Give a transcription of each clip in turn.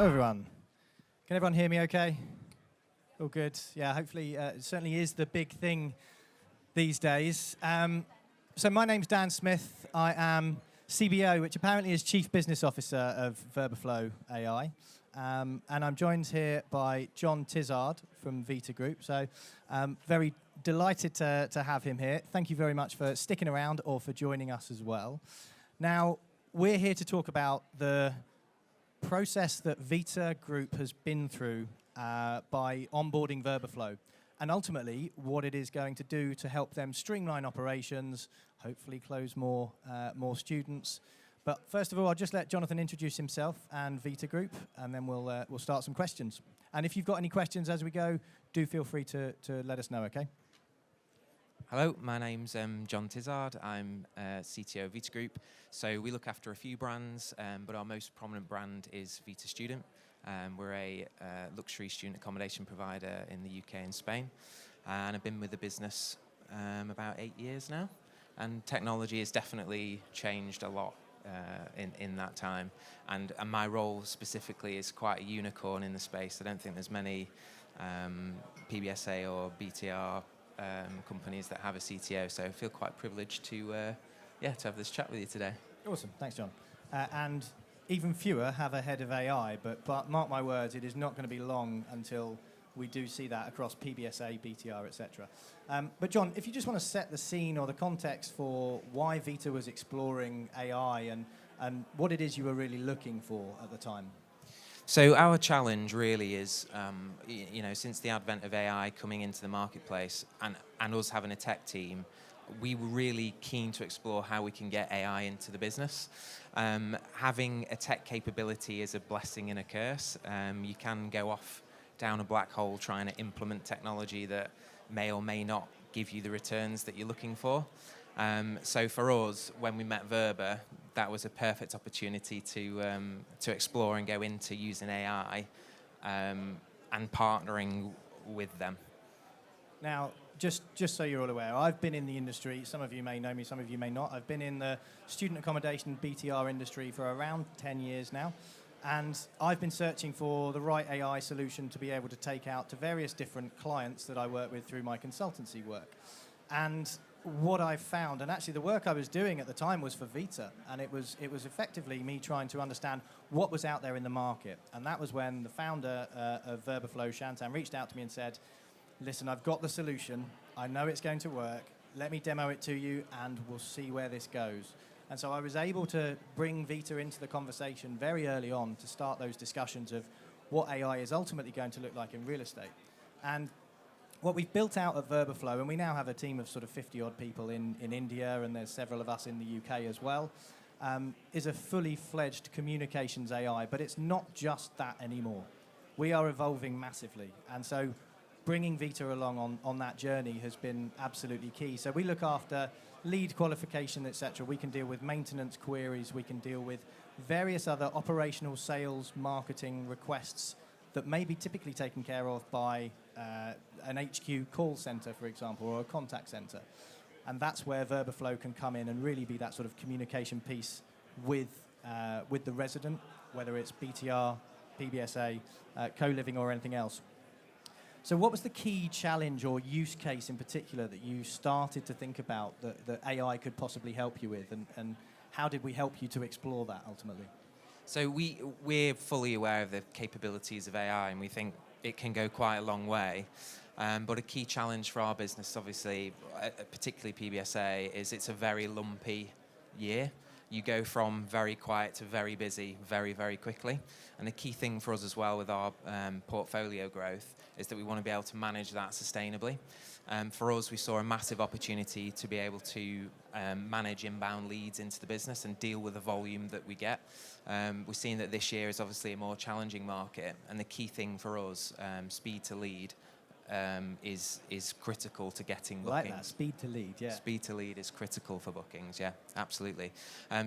Hello, everyone. Can everyone hear me okay? All good? Yeah, hopefully it certainly is the big thing these days. So my name's Dan Smith. I am CBO, which apparently is Chief Business Officer of VerbaFlo AI. And I'm joined here by John Tizard from Vita Group. So very delighted to have him here. Thank you very much for sticking around or for joining us as well. Now, we're here to talk about the process that Vita Group has been through by onboarding VerbaFlo, and ultimately what it is going to do to help them streamline operations, hopefully close more students. But first of all, I'll just let Jonathan introduce himself and Vita Group, and then we'll start some questions. And if you've got any questions as we go, do feel free to let us know, okay? Hello, my name's John Tizard. I'm CTO of Vita Group. So we look after a few brands, but our most prominent brand is Vita Student. We're a luxury student accommodation provider in the UK and Spain. And I've been with the business about 8 years now. And technology has definitely changed a lot in that time. And my role specifically is quite a unicorn in the space. I don't think there's many PBSA or BTR companies that have a CTO, so I feel quite privileged to have this chat with you today. Awesome, thanks, John. And even fewer have a head of AI, but mark my words, it is not going to be long until we do see that across PBSA, BTR, etc. But John, if you just want to set the scene or the context for why Vita was exploring AI and what it is you were really looking for at the time. So our challenge really is, since the advent of AI coming into the marketplace and us having a tech team, we were really keen to explore how we can get AI into the business. Having a tech capability is a blessing and a curse. You can go off down a black hole trying to implement technology that may or may not give you the returns that you're looking for. So for us, when we met Verba, that was a perfect opportunity to explore and go into using AI and partnering with them. Now, just so you're all aware, I've been in the industry. Some of you may know me, some of you may not. I've been in the student accommodation BTR industry for around 10 years now. And I've been searching for the right AI solution to be able to take out to various different clients that I work with through my consultancy work. And what I found, and actually the work I was doing at the time was for Vita, and it was effectively me trying to understand what was out there in the market. And that was when the founder of VerbaFlo, Shantan, reached out to me and said, listen, I've got the solution, I know it's going to work, let me demo it to you and we'll see where this goes. And so I was able to bring Vita into the conversation very early on to start those discussions of what AI is ultimately going to look like in real estate. And what we've built out at VerbaFlo, and we now have a team of sort of 50-odd people in India, and there's several of us in the UK as well, is a fully fledged communications AI, but it's not just that anymore. We are evolving massively, and so bringing Vita along on that journey has been absolutely key. So we look after lead qualification, etc. We can deal with maintenance queries, we can deal with various other operational sales, marketing requests that may be typically taken care of by an HQ call center, for example, or a contact center. And that's where VerbaFlo can come in and really be that sort of communication piece with the resident, whether it's BTR, PBSA, co-living or anything else. So what was the key challenge or use case in particular that you started to think about that AI could possibly help you with, and how did we help you to explore that ultimately? So we're fully aware of the capabilities of AI, and we think it can go quite a long way. But a key challenge for our business, obviously, particularly PBSA, is it's a very lumpy year. You go from very quiet to very busy very, very quickly. And the key thing for us as well with our portfolio growth is that we want to be able to manage that sustainably. For us, we saw a massive opportunity to be able to manage inbound leads into the business and deal with the volume that we get. We're seeing that this year is obviously a more challenging market, and the key thing for us, speed to lead, is critical to getting bookings. Like that, speed to lead, yeah. Speed to lead is critical for bookings, yeah, absolutely.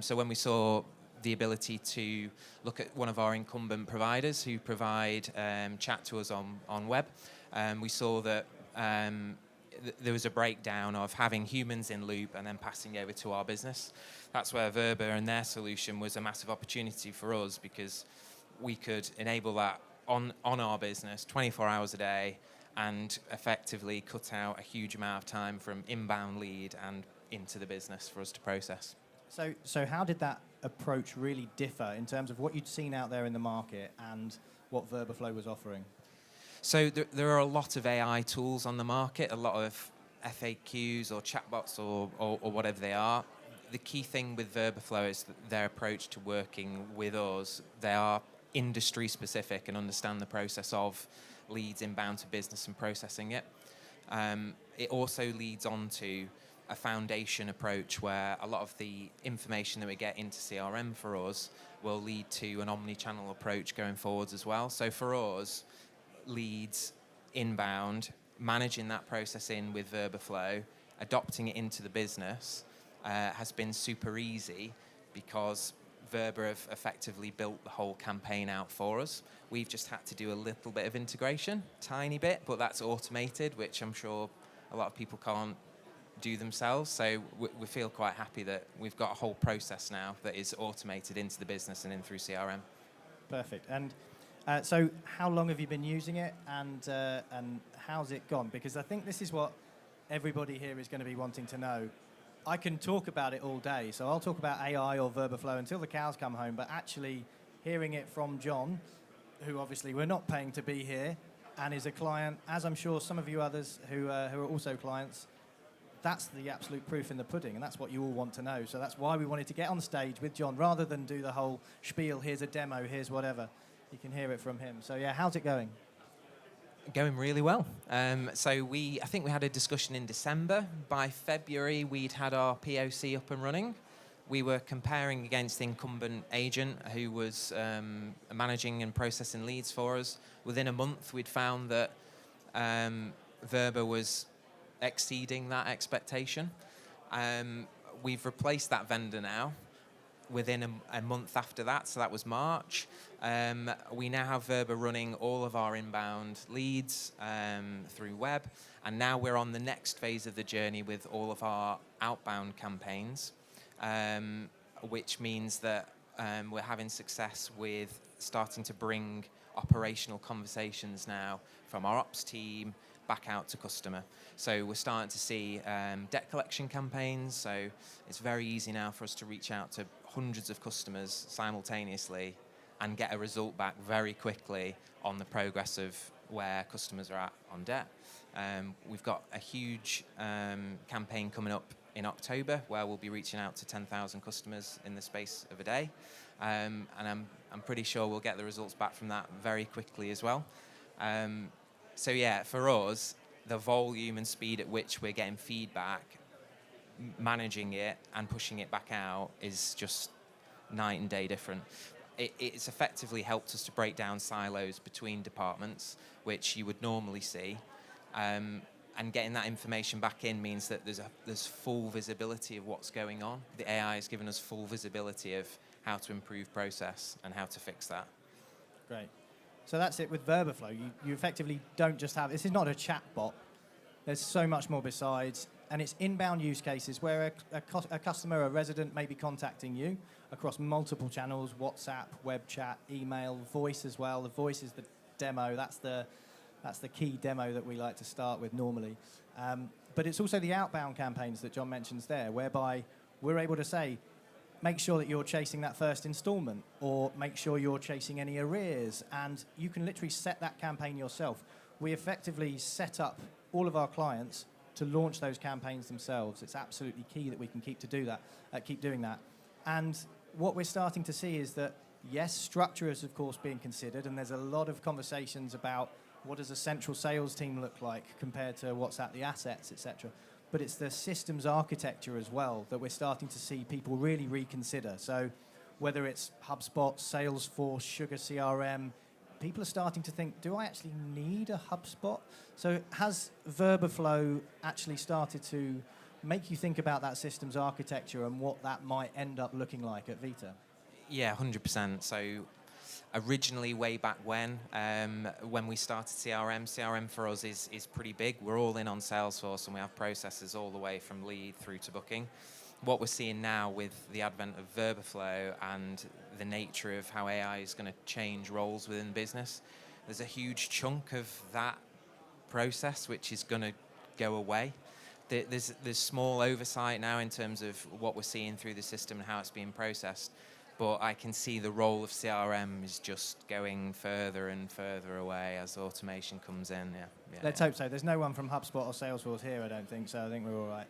So when we saw the ability to look at one of our incumbent providers who provide chat to us on web, we saw that there was a breakdown of having humans in loop and then passing over to our business. That's where Verba and their solution was a massive opportunity for us, because we could enable that on our business 24 hours a day and effectively cut out a huge amount of time from inbound lead and into the business for us to process. So how did that approach really differ in terms of what you'd seen out there in the market and what VerbaFlo was offering? So there are a lot of AI tools on the market, a lot of FAQs or chatbots or whatever they are. The key thing with VerbaFlo is that their approach to working with us, they are industry specific and understand the process of leads inbound to business and processing it. It also leads on to a foundation approach where a lot of the information that we get into CRM for us will lead to an omni-channel approach going forwards as well. So for us, leads inbound, managing that process in with VerbaFlo, adopting it into the business has been super easy because Verba have effectively built the whole campaign out for us. We've just had to do a little bit of integration, tiny bit, but that's automated, which I'm sure a lot of people can't do themselves. So we feel quite happy that we've got a whole process now that is automated into the business and in through CRM. Perfect. And so how long have you been using it, and how's it gone? Because I think this is what everybody here is going to be wanting to know. I can talk about it all day, so I'll talk about AI or VerbaFlo until the cows come home, but actually hearing it from John, who obviously we're not paying to be here, and is a client, as I'm sure some of you others who are also clients, that's the absolute proof in the pudding, and that's what you all want to know. So that's why we wanted to get on stage with John, rather than do the whole spiel, here's a demo, here's whatever. You can hear it from him. So yeah, how's it going? Going really well. So I think we had a discussion in December. By February, we'd had our POC up and running. We were comparing against the incumbent agent who was managing and processing leads for us. Within a month, we'd found that Verba was exceeding that expectation. We've replaced that vendor now within a month after that, so that was March. We now have Verba running all of our inbound leads through web, and now we're on the next phase of the journey with all of our outbound campaigns, which means that we're having success with starting to bring operational conversations now from our ops team back out to customer. So we're starting to see debt collection campaigns, so it's very easy now for us to reach out to hundreds of customers simultaneously and get a result back very quickly on the progress of where customers are at on debt. We've got a huge campaign coming up in October where we'll be reaching out to 10,000 customers in the space of a day, and I'm pretty sure we'll get the results back from that very quickly as well. So yeah, for us, the volume and speed at which we're getting feedback, managing it and pushing it back out is just night and day different. It's effectively helped us to break down silos between departments, which you would normally see. And getting that information back in means that there's full visibility of what's going on. The AI has given us full visibility of how to improve process and how to fix that. Great. So that's it with VerbaFlo. You effectively don't just have, this is not a chat bot. There's so much more besides, and it's inbound use cases where a customer, a resident may be contacting you across multiple channels, WhatsApp, web chat, email, voice as well. The voice is the demo. That's the key demo that we like to start with normally. But it's also the outbound campaigns that John mentions there, whereby we're able to say, make sure that you're chasing that first installment, or make sure you're chasing any arrears, and you can literally set that campaign yourself. We effectively set up all of our clients to launch those campaigns themselves. It's absolutely key that we can keep doing that. And what we're starting to see is that, yes, structure is of course being considered, and there's a lot of conversations about what does a central sales team look like compared to what's at the assets, etc. But it's the systems architecture as well that we're starting to see people really reconsider. So whether it's HubSpot, Salesforce, Sugar CRM, people are starting to think, do I actually need a HubSpot? So has VerbaFlo actually started to make you think about that systems architecture and what that might end up looking like at Vita? Yeah, 100%. So originally, way back when we started CRM for us is pretty big. We're all in on Salesforce, and we have processes all the way from lead through to booking. what we're seeing now with the advent of VerbaFlo and the nature of how AI is going to change roles within business, there's a huge chunk of that process which is going to go away. There's small oversight now in terms of what we're seeing through the system and how it's being processed, but I can see the role of CRM is just going further and further away as automation comes in. Let's hope so. There's no one from HubSpot or Salesforce here, I don't think, so I think we're all right.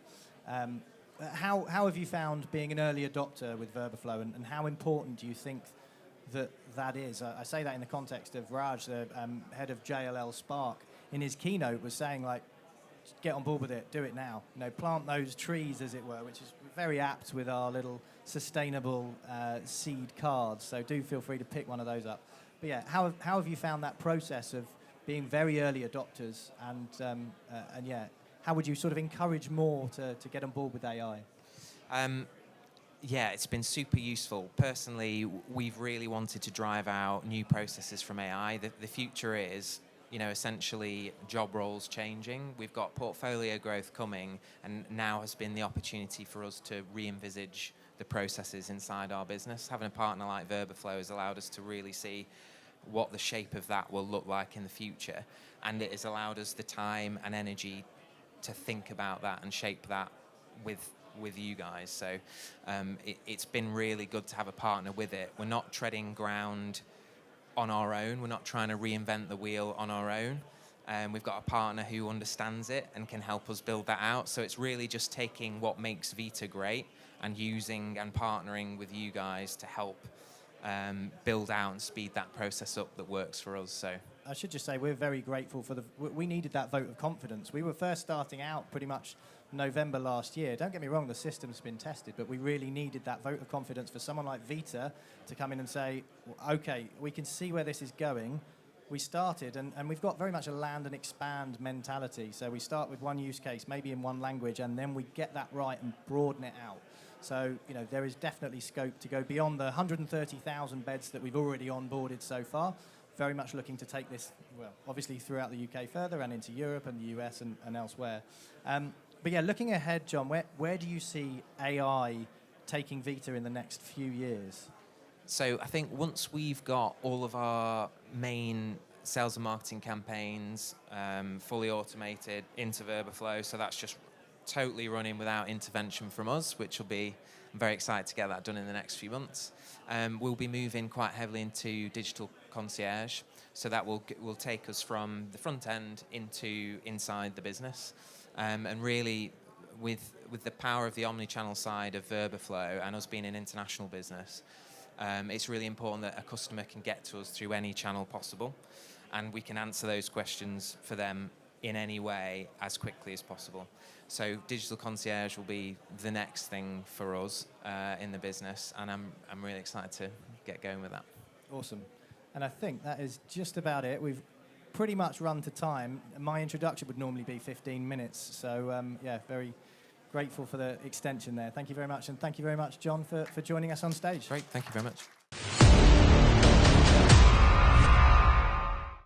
How have you found being an early adopter with VerbaFlo, and how important do you think that is? I say that in the context of Raj, the head of JLL Spark, in his keynote was saying, like, get on board with it, do it now. Plant those trees, as it were, which is very apt with our little sustainable seed cards. So do feel free to pick one of those up. But yeah, how have you found that process of being very early adopters, and yeah, how would you sort of encourage more to get on board with AI? Yeah, it's been super useful. Personally, we've really wanted to drive out new processes from AI. The future is, essentially job roles changing. We've got portfolio growth coming, and now has been the opportunity for us to re-envisage the processes inside our business. Having a partner like VerbaFlo has allowed us to really see what the shape of that will look like in the future, and it has allowed us the time and energy to think about that and shape that with you guys. So it's been really good to have a partner with it. We're not treading ground on our own. We're not trying to reinvent the wheel on our own. We've got a partner who understands it and can help us build that out. So it's really just taking what makes Vita great and using and partnering with you guys to help build out and speed that process up that works for us. So I should just say we're very grateful for we needed that vote of confidence. We were first starting out pretty much November last year. Don't get me wrong, the system's been tested, but we really needed that vote of confidence for someone like Vita to come in and say, well, okay, we can see where this is going. We started, and we've got very much a land and expand mentality. So we start with one use case, maybe in one language, and then we get that right and broaden it out. So, there is definitely scope to go beyond the 130,000 beds that we've already onboarded so far. Very much looking to take this, well, obviously throughout the UK further and into Europe and the US and elsewhere. But yeah, looking ahead, John, where do you see AI taking Vita in the next few years? So I think once we've got all of our main sales and marketing campaigns fully automated into VerbaFlo, so that's just totally running without intervention from us, which will be, I'm very excited to get that done in the next few months. We'll be moving quite heavily into digital concierge, so that will take us from the front end into inside the business. And really, with the power of the omni-channel side of VerbaFlo and us being an international business, it's really important that a customer can get to us through any channel possible, and we can answer those questions for them in any way as quickly as possible. So digital concierge will be the next thing for us in the business, and I'm really excited to get going with that. Awesome. And I think that is just about it. We've pretty much run to time. My introduction would normally be 15 minutes, so yeah, very grateful for the extension there. Thank you very much, and thank you very much, John, for joining us on stage. Great, thank you very much.